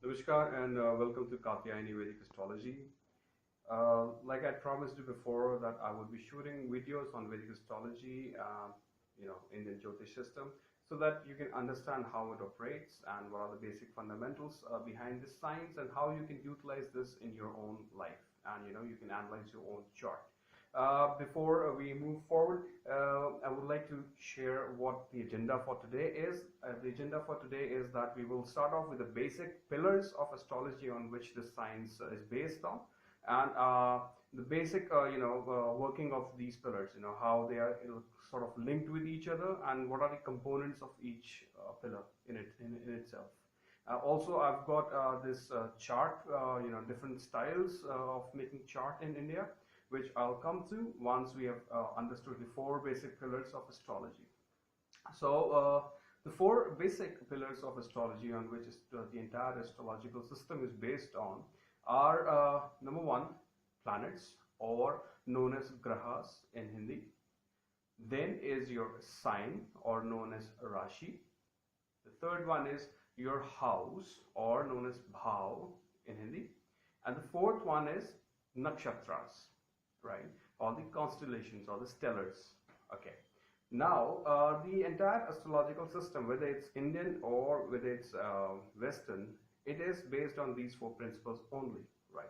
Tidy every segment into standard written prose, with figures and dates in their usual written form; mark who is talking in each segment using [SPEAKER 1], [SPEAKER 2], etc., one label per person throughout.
[SPEAKER 1] Namaskar and welcome to Katyayani Vedic Astrology. Like I promised you before that I would be shooting videos on Vedic Astrology, in the Jyotish system, so that you can understand how it operates and what are the basic fundamentals behind this science and how you can utilize this in your own life, and you can analyze your own chart. Before we move forward, I would like to share what the agenda for today is. The agenda for today is that we will start off with the basic pillars of astrology on which this science is based on, and the basic, working of these pillars. How they are sort of linked with each other, and what are the components of each pillar in itself. Also, I've got this chart, different styles of making chart in India, which I'll come to once we have understood the four basic pillars of astrology. So, the four basic pillars of astrology on which the entire astrological system is based on are number one, planets, or known as grahas in Hindi. Then is your sign, or known as Rashi. The third one is your house, or known as Bhav in Hindi. And the fourth one is Nakshatras, right? Or the constellations or the stellars. Okay. Now, the entire astrological system, whether it's Indian or whether it's Western, it is based on these four principles only, right?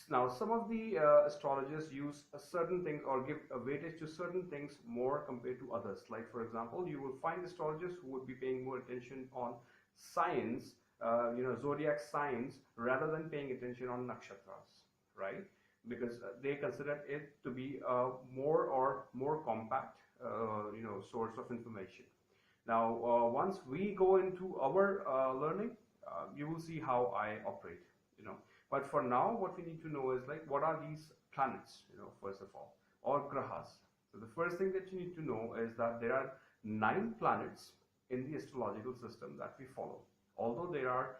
[SPEAKER 1] Now, some of the astrologers use certain things or give a weightage to certain things more compared to others. Like, for example, you will find astrologers who would be paying more attention on signs, zodiac signs, rather than paying attention on nakshatras, right? Because they consider it to be a more compact, source of information. Now, once we go into our learning, you will see how I operate. But for now, what we need to know is like, what are these planets? First of all, or grahas. So the first thing that you need to know is that there are 9 planets in the astrological system that we follow. Although there are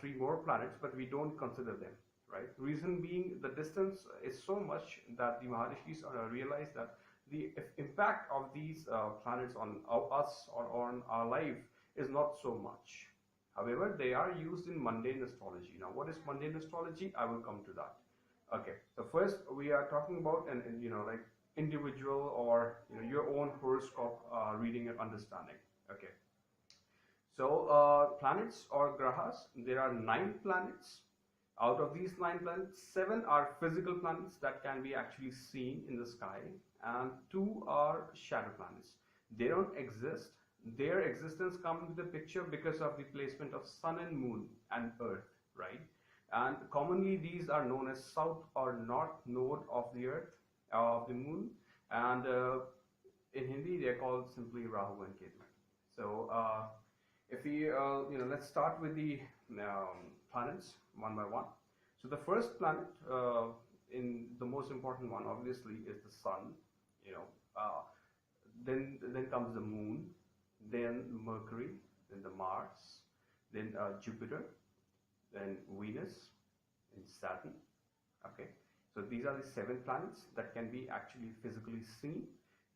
[SPEAKER 1] 3 more planets, but we don't consider them. Right? Reason being, the distance is so much that the Maharishis realize that the impact of these planets on us or on our life is not so much. However, they are used in mundane astrology. Now, what is mundane astrology? I will come to that. Okay. So first, we are talking about an like individual or your own horoscope reading and understanding. Okay. So planets or grahas, there are 9 planets. Out of these 9 planets, 7 are physical planets that can be actually seen in the sky, and 2 are shadow planets. They don't exist. Their existence comes into the picture because of the placement of sun and moon and earth, right? And commonly these are known as south or north node of the earth, of the moon, and in Hindi they are called simply Rahu and Ketu. So if we, let's start with the planets one by one. So the first planet, in the most important one, obviously, is the sun. Then comes the moon, then Mercury, then the Mars, then Jupiter, then Venus, and Saturn. Okay, so these are the 7 planets that can be actually physically seen,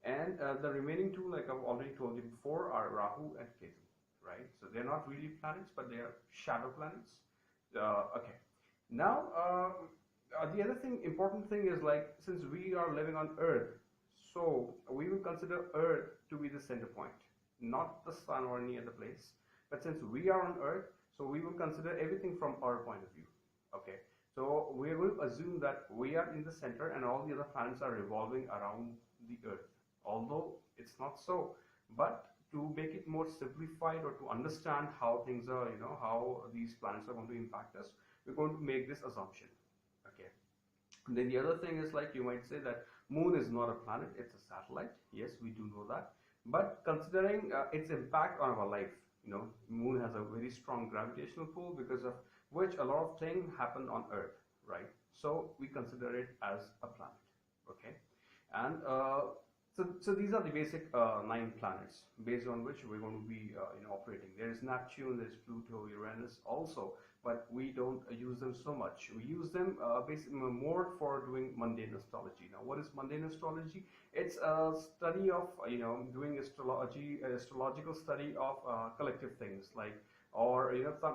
[SPEAKER 1] and the remaining 2, like I've already told you before, are Rahu and Ketu. Right? So they're not really planets, but they are shadow planets. Okay. Now, the other important thing is, like, since we are living on Earth, so we will consider Earth to be the center point, not the sun or any other place. But since we are on Earth, so we will consider everything from our point of view. Okay. So we will assume that we are in the center and all the other planets are revolving around the Earth. Although it's not so, but to make it more simplified or to understand how things are, how these planets are going to impact us, we're going to make this assumption. Okay. And then the other thing is, like, you might say that moon is not a planet, it's a satellite. Yes, we do know that. But considering its impact on our life, moon has a very strong gravitational pull, because of which a lot of things happen on Earth, right? So we consider it as a planet. Okay. And so these are the basic 9 planets based on which we're going to be operating. There is Neptune, there is Pluto, Uranus also, but we don't use them so much. We use them basically more for doing mundane astrology. Now, what is mundane astrology? It's a study of doing astrological study of collective things like or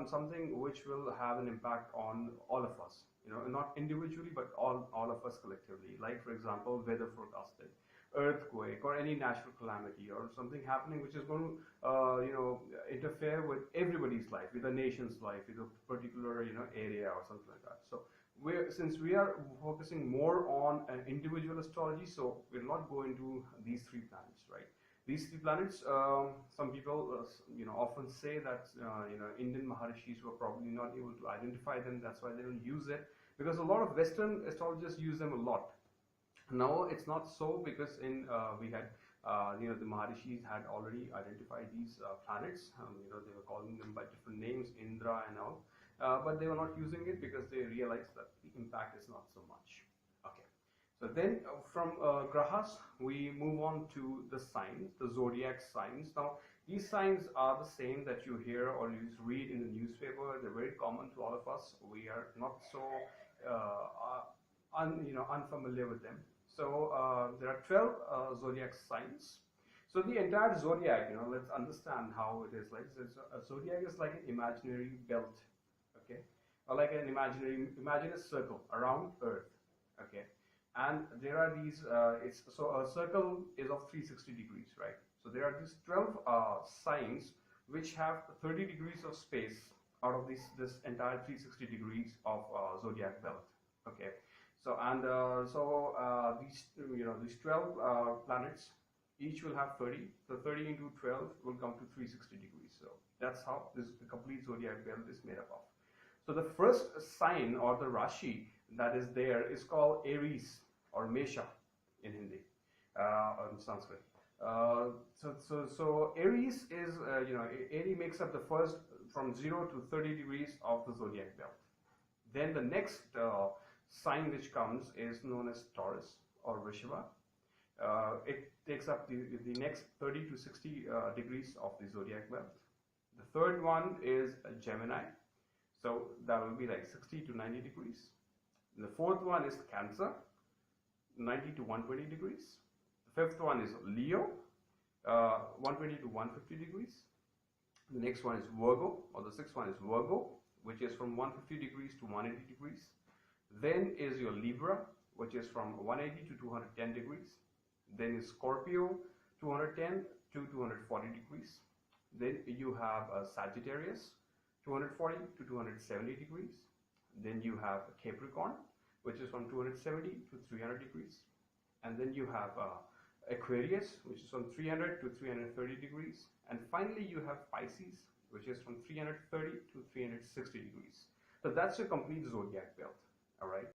[SPEAKER 1] something which will have an impact on all of us, not individually but all of us collectively. Like for example, weather forecasting, earthquake, or any natural calamity, or something happening which is going to interfere with everybody's life, with a nation's life, with a particular area or something like that. So since we are focusing more on an individual astrology, so we're not going to these three planets, right? These three planets, some people often say that Indian Maharishis were probably not able to identify them. That's why they don't use it, because a lot of Western astrologers use them a lot. Now it's not so, because we had the Maharishis had already identified these planets. They were calling them by different names, Indra and all, but they were not using it because they realized that the impact is not so much. Okay, so then from grahas we move on to the signs, the zodiac signs. Now these signs are the same that you hear or you read in the newspaper. They're very common to all of us. We are not so unfamiliar with them. So there are 12 zodiac signs. So the entire zodiac, let's understand how it is. Like a zodiac is like an imaginary belt, okay, or like an imagine a circle around Earth, okay, and there are these. So a circle is of 360 degrees, right? So there are these 12 signs which have 30 degrees of space out of this entire 360 degrees of zodiac belt, okay. So these 12 planets, each will have 30. So 30 into 12 will come to 360 degrees. So that's how this complete zodiac belt is made up of. So the first sign or the Rashi that is there is called Aries or Mesha in Hindi or in Sanskrit. So Aries is Aries makes up the first from 0 to 30 degrees of the zodiac belt. Then the next sign which comes is known as Taurus or Vrishabha. It takes up the next 30 to 60 degrees of the zodiac belt. The third one is Gemini, so that will be like 60 to 90 degrees. The fourth one is Cancer, 90 to 120 degrees. The fifth one is Leo, 120 to 150 degrees. The next one is Virgo, or the sixth one is Virgo, which is from 150 degrees to 180 degrees. Then is your Libra, which is from 180 to 210 degrees. Then is Scorpio, 210 to 240 degrees. Then you have Sagittarius, 240 to 270 degrees. Then you have Capricorn, which is from 270 to 300 degrees. And then you have Aquarius, which is from 300 to 330 degrees. And finally you have Pisces, which is from 330 to 360 degrees. So that's your complete zodiac belt. All right.